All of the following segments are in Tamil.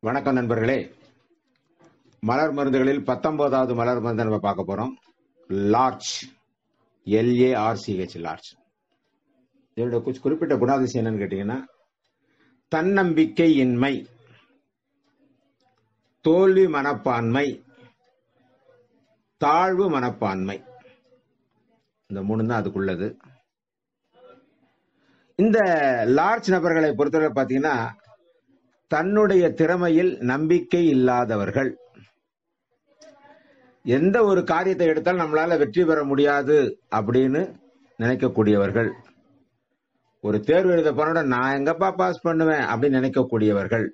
வணக்கம் நண்பர்களே. மலர் மருந்துகளில் 19வது மலர் மருந்து நம்ம பார்க்க போறோம். Larch, LARCH, larch. இதோட குறிப்பிட்ட குணாதிசயம் என்னன்னு கேட்டீங்கன்னா, தன்னம்பிக்கை இன்மை, தோல்வி மனப்பான்மை, தாழ்வு மனப்பான்மை, இந்த மூணு தான் அதுக்குள்ளது. இந்த லார்ச் நபர்களை பொறுத்தவரை பார்த்தீங்கன்னா, தன்னுடைய திறமையில் நம்பிக்கை இல்லாதவர்கள், எந்த ஒரு காரியத்தை எடுத்தாலும் நம்மளால வெற்றி பெற முடியாது அப்படின்னு நினைக்கக்கூடியவர்கள், ஒரு தேர்வு எழுத போனோட நான் எங்கப்பா பாஸ் பண்ணுவேன் அப்படின்னு நினைக்கக்கூடியவர்கள்,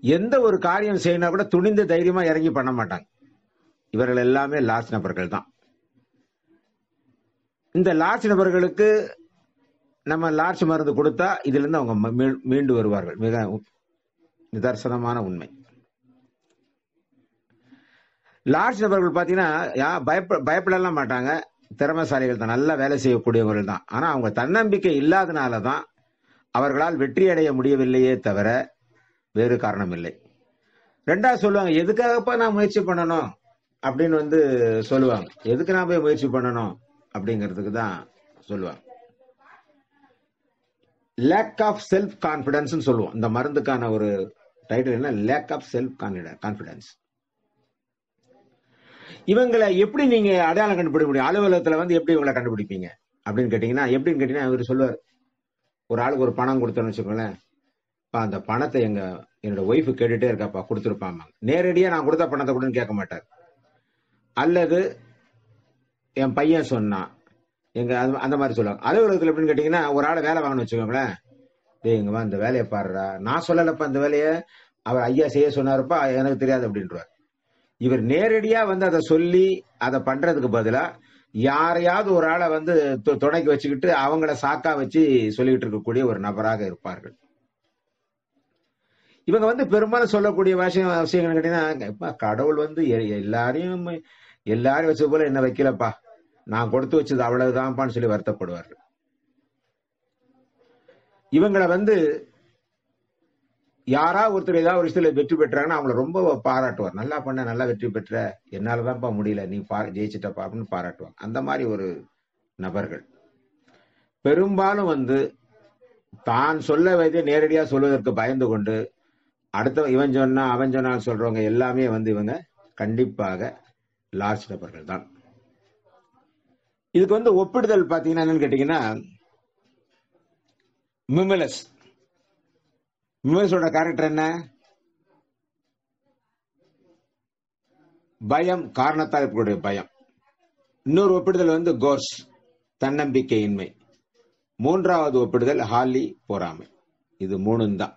எந்த ஒரு காரியம் செய்யணும் கூட துணிந்து தைரியமா இறங்கி பண்ண மாட்டாங்க. இவர்கள் எல்லாமே லார்ச் நபர்கள் தான். இந்த லார்ச் நபர்களுக்கு நம்ம லார்ச் மருந்து கொடுத்தா இதுல இருந்து அவங்க மீண்டு வருவார்கள். மிக நிதர்சனமான உண்மை. லார்ச் நபர்கள் பாத்தீங்கன்னா பயப்படலாம் மாட்டாங்க, திறமைசாலிகள் தான், நல்லா வேலை செய்யக்கூடியவர்கள் தான். ஆனா அவங்க தன்னம்பிக்கை இல்லாதனாலதான் அவர்களால் வெற்றி அடைய முடியவில்லையே தவிர வேறு காரணம் இல்லை. ரெண்டாவது சொல்லுவாங்க, எதுக்காகப்பா நான் முயற்சி பண்ணணும் அப்படின்னு சொல்லுவாங்க. எதுக்கு நான் போய் முயற்சி பண்ணணும் அப்படிங்கிறதுக்கு தான் சொல்லுவாங்க. லேக் ஆஃப் செல்ஃப் கான்பிடன்ஸ் சொல்லுவோம். இந்த மருந்துக்கான ஒரு டைட்டில் என்ன? Lack of self confidence. இவங்களை எப்படி நீங்க அடையாளம் கண்டுபிடிக்க முடியும்? அலுவலகத்துல எப்படி இவங்களை கண்டுபிடிப்பீங்க அப்படின்னு கேட்டீங்கன்னா, இவர் சொல்லுவார், ஒரு ஆளுக்கு ஒரு பணம் கொடுத்தோன்னு வச்சுக்கோங்களேன், அந்த பணத்தை என்னோட ஒய்ஃபு கேட்டுட்டே இருக்காப்பா, கொடுத்துருப்பாங்க. நேரடியா நான் கொடுத்த பணத்தை கொடுன்னு கேட்க மாட்டார். அல்லது என் பையன் சொன்னான், அந்த மாதிரி சொல்லுவாங்க. அலுவலகத்தில் எப்படின்னு கேட்டீங்கன்னா, ஒரு ஆளை வேலை வாங்கன்னு வச்சுக்கோங்களேன், இங்கவா இந்த வேலையை பாடுறா, நான் சொல்லலப்பா இந்த வேலையை, அவர் ஐயா செய்ய சொன்னாருப்பா, எனக்கு தெரியாது அப்படின்றார். இவர் நேரடியா அதை சொல்லி அதை பண்றதுக்கு பதிலா யாரையாவது ஒரு ஆளை துணைக்கு வச்சுக்கிட்டு அவங்கள சாக்கா வச்சு சொல்லிட்டு இருக்கக்கூடிய ஒரு நபராக இருப்பார்கள். இவங்க பெரும்பாலும் சொல்லக்கூடிய விஷயங்கள் கேட்டீங்கன்னா, கடவுள் எல்லாரையும் வச்சது போல என்ன வைக்கலப்பா, நான் கொடுத்து வச்சது அவ்வளவுதான்ப்பான்னு சொல்லி வருத்தப்படுவார்கள். இவங்களை யாராவது ஒருத்தர் ஏதாவது ஒரு விஷயத்துல வெற்றி பெற்றாங்கன்னா அவங்கள ரொம்ப பாராட்டுவார். நல்லா பண்ண, நல்லா வெற்றி பெற்ற, என்னாலதான்ப்பா முடியல, நீ ஜெயிச்சிட்டப்பா அப்படின்னு பாராட்டுவாங்க. அந்த மாதிரி ஒரு நபர்கள் பெரும்பாலும் தான் சொல்ல வைத்து நேரடியா சொல்வதற்கு பயந்து கொண்டு அடுத்த இவன் சொன்னா அவன் சொன்னான்னு சொல்றவங்க எல்லாமே இவங்க கண்டிப்பாக லார்ச் நபர்கள் தான். இதுக்கு ஒப்பிடுதல் பாத்தீங்கன்னா என்னன்னு கேட்டீங்கன்னா, மிமலஸோட கேரக்டர் என்ன? பயம், காரணத்தால் இருக்கக்கூடிய பயம். இன்னொரு ஒப்பிடுதல் கோர்ஸ், தன்னம்பிக்கையின்மை. மூன்றாவது ஒப்பிடுதல் ஹாலி, பொறாமை. இது மூணும் தான்.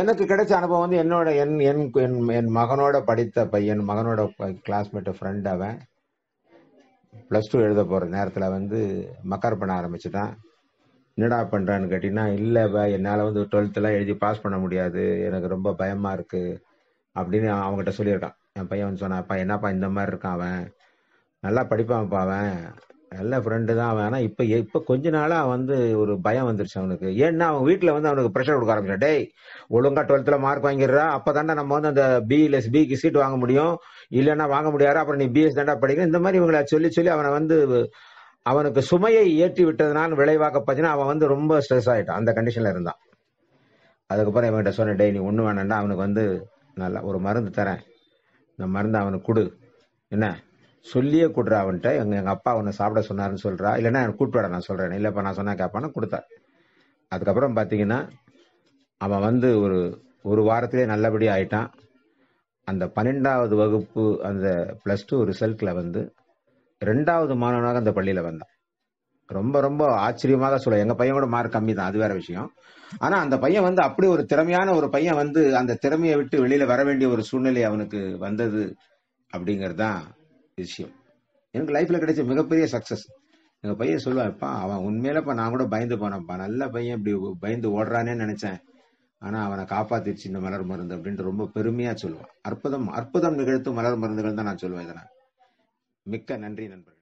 எனக்கு கிடைச்ச அனுபவம் என்னோட என் மகனோட படித்த பையன், மகனோட கிளாஸ்மேட் ஃப்ரெண்ட், அவன் +2 எழுத போற நேரத்துல மக்கார் பண்ண ஆரம்பிச்சுட்டான். என்னடா பண்றான்னு கேட்டீங்கன்னா, இல்ல என்னால 12th எல்லாம் எழுதி பாஸ் பண்ண முடியாது, எனக்கு ரொம்ப பயமா இருக்கு அப்படின்னு அவங்ககிட்ட சொல்லியிருக்கான். என் பையன் சொன்னாப்பா, என்னப்பா இந்த மாதிரி இருக்கான், அவன் நல்லா படிப்பான்ப்பா, அவன் நல்ல ஃப்ரெண்டு தான் அவன். ஆனா இப்ப கொஞ்ச நாளா ஒரு பயம் வந்துருச்சு அவனுக்கு. ஏன்னா அவன் வீட்டுல அவனுக்கு ப்ரெஷர் கொடுக்க ஆரம்பிச்சான். டேய், ஒழுங்கா 12th மார்க் வாங்கிடுறா, அப்பதாண்டா நம்ம அந்த பிக்கு சீட் வாங்க முடியும், இல்லைன்னா வாங்க முடியாது, அப்புறம் நீ பிஎஸ் தாண்டா படிக்கணும். இந்த மாதிரி இவங்களை சொல்லி சொல்லி அவனை அவனுக்கு சுமையை ஏற்றி விட்டதுனால விளைவாக பார்த்தீங்கன்னா அவன் ரொம்ப ஸ்ட்ரெஸ் ஆயிட்டான். அந்த கண்டிஷன்ல இருந்தான். அதுக்கப்புறம் இவன்கிட்ட சொன்ன, டேய் நீ ஒண்ணு வேணாண்டா, அவனுக்கு நல்லா ஒரு மருந்து தரேன், இந்த மருந்து அவனுக்கு கொடு, என்ன சொல்லியே கொடுறா அவன்கிட்ட, எங்க அப்பா அவனை சாப்பிட சொன்னாருன்னு சொல்றா, இல்லைன்னா எனக்கு கூப்பிட்டு நான் சொல்றேன், இல்லப்பா நான் சொன்னா கேட்பான்னு கொடுத்தா. அதுக்கப்புறம் பாத்தீங்கன்னா அவன் ஒரு வாரத்திலே நல்லபடியா ஆயிட்டான். அந்த 12வது வகுப்பு அந்த +2 ரிசல்ட்ல 2வது மாணவனாக அந்த பள்ளியில வந்தான். ரொம்ப ரொம்ப ஆச்சரியமாக சொல்ல, எங்க பையன் கூட மார்க் கம்மி தான், அது வேற விஷயம். ஆனா அந்த பையன் அப்படி ஒரு திறமையான ஒரு பையன் அந்த திறமையை விட்டு வெளியில வர வேண்டிய ஒரு சூழ்நிலை அவனுக்கு வந்தது அப்படிங்கறதுதான் விஷயம். எனக்கு லைஃப்ல கிடைச்ச மிகப்பெரிய சக்சஸ். எங்க பையன் சொல்லுவான்ப்பா, அவன் உண்மையிலப்பா நான் கூட பயந்து போனப்பா, நல்ல பையன் இப்படி பயந்து ஓடுறானேன்னு நினைச்சேன், ஆனா அவனை காப்பாத்திருச்சு இந்த மலர் மருந்து அப்படின்ட்டு ரொம்ப பெருமையா சொல்லுவான். அற்புதம் அற்புதம் நிகழ்த்தும் மலர் மருந்துகள் தான் நான் சொல்லுவேன். இதனால் மிக்க நன்றி நண்பர்கள்.